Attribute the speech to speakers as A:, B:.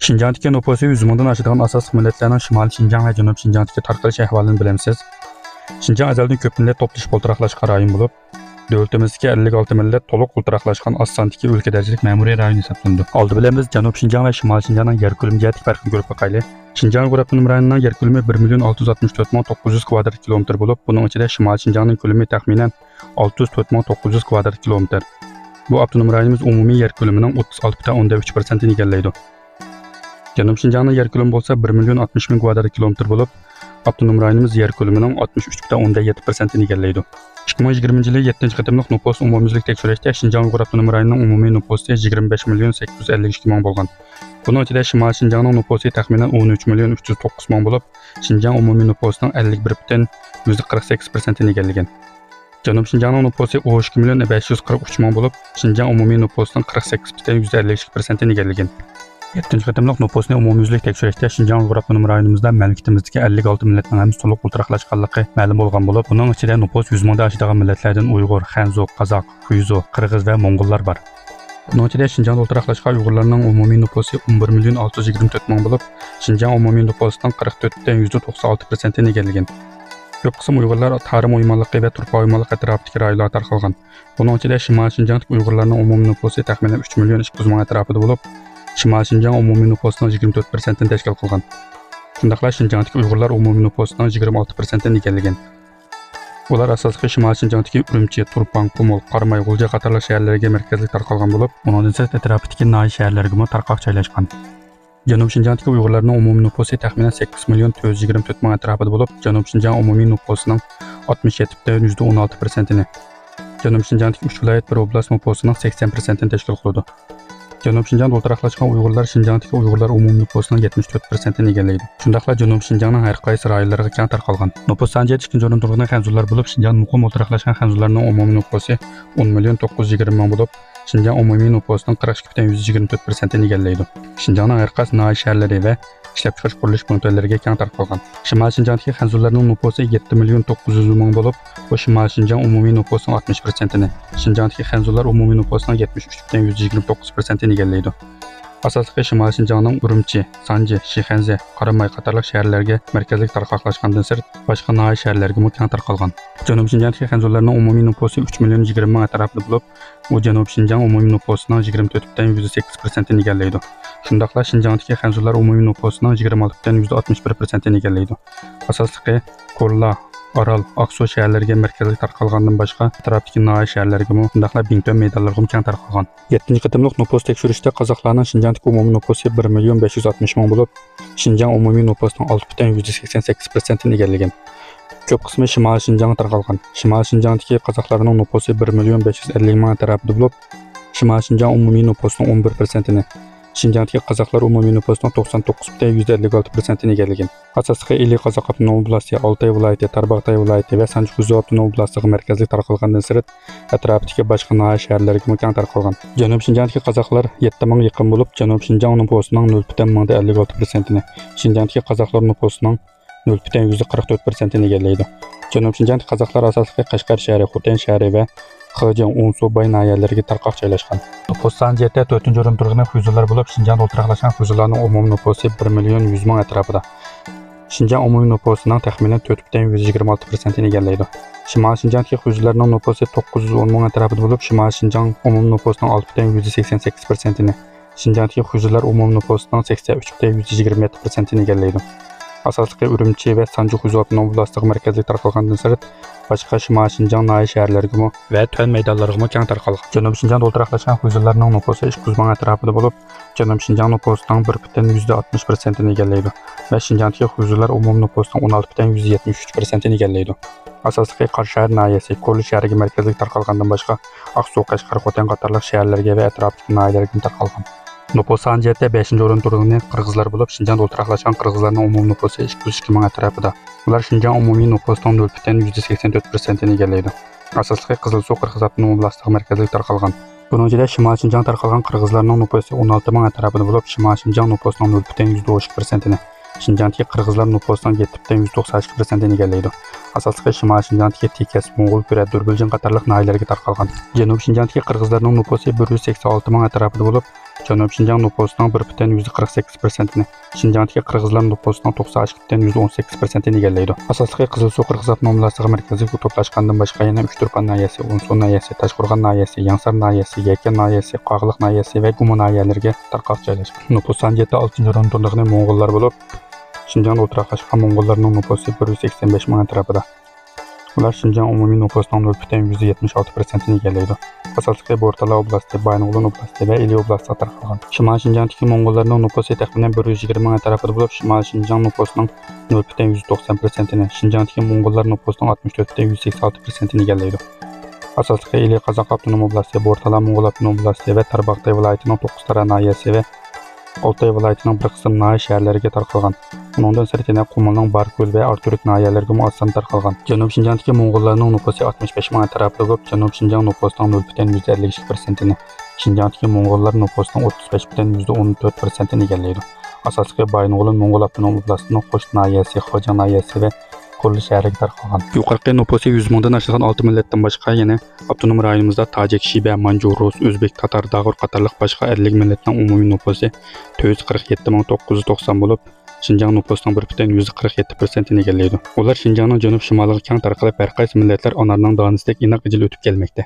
A: Şinjandagi nupusi 100 mingdan oshadigan asosiy millatlarning Shimoliy Shinjang va Janubiy Shinjangdagi tarqalish ahvolini bilamsiz. Shinjang azaldan ko'p millat to'plashib o'ltiraqlashgan rayon bo'lib, davlatimizdagi 56 millat to'liq o'ltiraqlashgan oz sondagi o'lka darajalik ma'muriy rayon hisoblanadi. Oldi bilan biz Janubiy Shinjang va Shimoliy Shinjangning yer ko'lami jihatdan farqini ko'rib boqaylik. Shinjang G'urabnum rayonining yer ko'lami 1,664,900 kvadrat kilometr bo'lib, buning ichida Shimoliy Shinjangning ko'lami taxminan 604,900 kvadrat kilometr. Bu avtonom rayonimiz umumiy yer ko'lamining 36,3% ni egallaydi. Janubiy Shinjangning yer ko'lami bo'lsa 1,60,000 kvadrat kilometr bo'lib, avtonom rayonimiz yer ko'lamining 63,7% ni egallaydi. 2020 yili 7-qatimliq nüfus umumiylik tekshirishda Shinjang G'urabnum rayonining umumiy nüfusi 25,852 ming bo'lgan. Bunun ichida Shimoliy Shinjangning nüfusi taxminan 13,309 ming bo'lib, Shinjang umumiy nüfusining 51,48% ni egallagan. Janubiy Shinjangning nüfusi 12,543 ming bo'lib, Shinjang umumiy nüfusining 48,52% ni egallagan. 7-qatimliq nüfusni umumiylik tekshirishda Shinjang G'urabnum rayonimizda mamlakatimizdagi 56 millatning hamma to'liq o'ltiraqlashganligi ma'lum bo'lgan bo'lib, buning ichida nüfus 100 mingdan oshadigan millatlardan Uyg'ur, Xanzu, Qozoq, Xuizu, Qirg'iz va Mo'ng'ullar bor. Buning ichida Shinjang o'ltiraqlashgan Uyg'urlarning umumiy nüfusi 11,624 ming bo'lib, Shinjang umumiy nüfusining 44,96% ni egallagan. Ko'p qism Uyg'urlar Tarim o'ymonligi va Turpa o'ymonligi atrofidagi rayonlarga tarqalgan. Buning ichida Shimoliy Shinjangdagi Uyg'urlarning umumiy nüfusi taxminan 3,200,000 atrofida bo'lib, Shimoliy Shinjang umumiy nüfusining 24% ni tashkil qilgan. Shundaqla Shinjangdagi Uyg'urlar umumiy nüfusining 26% ni egallagan. Ular asosiy Shimoliy Shinjangdagi Urumchi, Turpan, Qumul, Qarmay, G'ulja qatorli shaharlarga markazlik tarqalgan bo'lib, undan so'ng atrofidagi noy shaharlarga ham tarqoq joylashgan. Janubiy Shinjangdagi Uyg'urlarning umumiy nüfusi taxminan 8,424 ming atrofida bo'lib, Janubiy Shinjang umumiy nüfusining 67,16% ni. Janubiy Shinjangdagi 3 viloyat bir oblast nüfusining 80% ni tashkil qiladi. Janubiy Shinjangda o'ltiraqlashgan Uyg'urlar Shinjangdagi Uyg'urlar umumiy nüfusining 74% ni egallaydi. Shundaqla Janubiy Shinjangning har qaysi rayonlariga keng tarqalgan. Nüfus soniga 2-chi o'rinda turgan Xanzular bo'lib, Shinjang muqim o'ltiraqlashgan Xanzularning umumiy nüfusi 10,920 ming bo'lib, Shinjang umumiy nüfusining 42,124% ni egallaydi. Shinjangning har qaysi noy shaharlari va ishlab chiqarish qurilish punktlariga keng tarqalgan. Shimoliy Shinjangdagi Xanzularning nüfusi 7,900 ming bo'lib, bu Shimoliy Shinjang umumiy nüfusining 60% ni. Shinjangdagi Xanzular umumiy nüfusining 73,129% ni egallaydi. Asosiy Shimoliy Shinjangning Urumchi, Sanji, Shixanze, Qaramay qatorli shaharlarga markazlik tarqoqlashgandan sirt boshqa noy shaharlarga ham keng tarqalgan. Janubiy Shinjangdagi Xanzularning umumiy nüfusi 3,20 ming atrofida bo'lib, u Janubiy Shinjang umumiy nüfusining 24,8% ni egallaydi. Shundaqla Shinjangdagi Xanzular umumiy nüfusining 26,61% ni egallaydi. Asosiy Ko'rla, Oral, Aqsu shaharlariga markazlik tarqalgandan boshqa atrofdagi noy shaharlarga ham, shundaqla Bington maydonlariga ham keng tarqalgan. 7-qatimliq nüfus tekshirishda qozoqlarning Shinjangdagi umumiy nüfusi 1,560 ming bo'lib, Shinjang umumiy nüfusining 6,88% ni egallagan. Ko'p qismi Shimoliy Shinjangga tarqalgan. Shimoliy Shinjangdagi qozoqlarning nüfusi 1,550 ming atrofida bo'lib, Shimoliy Shinjang umumiy nüfusining 11% ni. Shinjangdagi qozoqlar umumiy nüfusining 99,156% ni egallagan. Asosiy Ili qozoq avtonom oblasti, Oltay viloyati, Tarbag'tay viloyati va Sanchquzi avtonom oblastiga markazlik tarqalgandan sirt atrofidagi boshqa noy shaharlarga keng tarqalgan. Janubiy Shinjangdagi qozoqlar 7 ming yaqin bo'lib, Janubiy Shinjang nüfusining 0,56% ni. Shinjangdagi qozoqlar nüfusining 0,44% ni egallaydi. Janubiy Shinjangdagi qozoqlar asosiy Qashqar shahri, Xotan shahri va Xijang, Unsobay nahiyalariga tarqoq joylashgan. Nüfus soniga 4-chi o'rinda turgan Xuizular bo'lib, Shinjang o'ltiraqlashgan Xuizularning umumiy nüfusi 1,100,000 ming atrofida. Shinjang umumiy nüfusining taxminan 4,26% ni egallaydi. Shimoliy Shinjangdagi Xuizularning nüfusi 910 ming atrofida bo'lib, Shimoliy Shinjang umumiy nüfusining 6,88% ni. Shinjangdagi Xuizular umumiy nüfusining 83,127% ni egallaydi. Asosiy Urumchi va Sanchquzi avtonom oblastiga markazlik tarqalgandan sirt boshqa Shimoliy Shinjang noy shaharlariga va Tuan maydonlariga keng tarqalgan. Janubiy Shinjangda o'ltiraqlashgan Xuizularning nüfusi 200 ming atrofida bo'lib, Janubiy Shinjang nüfusining 1,60% ni egallaydi va Shinjangdagi Xuizular umumiy nüfusining 16,173% ni egallaydi. Asosiy Qarshahar nahiyasi, Ko'l shahriga markazlik tarqalgandan boshqa Aqsu, Qashqar, Xotan qatorli shaharlarga va atrofdagi noyalarga tarqalgan. Nüfus soniga 5-chi o'rinda turgan qirg'izlar bo'lib, Shinjangda o'ltiraqlashgan qirg'izlarning umumiy nüfusi 202 ming atrofida. Ular Shinjang umumiy nüfusining 0,84% ni egallaydi. Asosiy Qizilsuv qirg'iz avtonom oblastiga markazlik tarqalgan. Buning ichida Shimoliy Shinjang tarqalgan qirg'izlarning nüfusi 16 ming atrofida bo'lib, Shimoliy Shinjang nüfusining 0,92% ni. Shinjangdagi qirg'izlar nüfusining 7,92% ni egallaydi. Asosliqi Shimoliy Shinjongdagi Tekes, Mo'g'ul, Pura, Durbiljon qatorliq nahiyalarga tarqalgan. Janubiy Shinjongdagi qirg'izlarning nupusi 186 ming atrofida bo'lib, Janubiy Shinjong nupusining 1,48%ni, Shinjongdagi qirg'izlar nupusining 92,18%ni egallaydi. Asosliqi Qizilsuv qirg'iz avtonomlashtirilgan markaziga to'plashgandan boshqa yana 3 Turpan nahiyasi, Unson nahiyasi, Toshqo'rg'on nahiyasi, Yangsar nahiyasi, Yakan nahiyasi, Qo'g'liq nahiyasi va Gumo nahiyalariga tarqalib joylashgan. Nupus soni 6-o'rindiqli Mo'g'ullar bo'lib, Shinjongda o'tiraqlashgan Mo'g'ullarning nupusi 185 ming atrofida. Ular Shinjong umumiy nupusining 0,76%ni egallaydi. Asosliqi Bo'rtala oblasti, Baynog'li oblasti va Ili oblastiga tarqalgan. Shimoliy Shinjongdagi Mo'g'ullarning nupusi taxminan 120 ming atrofida bo'lib, Shimoliy Shinjong nupusining 0,190%ni, Shinjongdagi Mo'g'ullar nupusining 64,86%ni egallaydi. Asosliqi Ili Qozoq avtonom oblasti, Bo'rtala Mo'g'ul avtonom oblasti va Tarbaqtay viloyatining 9 ta nahiyasi va Oltay viloyatining bir qism nahiya shaharlariga tarqalgan. Undan sirti Qumulning Barko'l va Arturik nahiyalariga muassan tarqalgan. Janubiy Shinjongdagi Mo'g'ullarning nupusi 65 ming atrofida bo'lib, Janubiy Shinjong nupusining 0,52%ni, Shinjongdagi Mo'g'ullar nupusining 35,14%ni egallaydi. Asosliqi Baynog'li Mo'g'ul avtonom oblastining Xo'sh nahiyasi, Xo'jand nahiyasi va Qo'rli shahriga tarqalgan. Yuqorqi nupusi 100 mingdan oshgan 6 millatdan boshqa yana avtonom rayonimizda Tojik, Shiba, Manju, Rus, O'zbek, Tatar, Dag'ur qatorliq boshqa 50 millatning umumiy nupusi 447,990 bo'lib, Shinjong nupusining 1,47%ni egallaydi. Ular Shinjongning janub-shimoliga keng tarqalib, har qaysi millatlar onarining donisidek inoq ijil o'tib kelmoqda.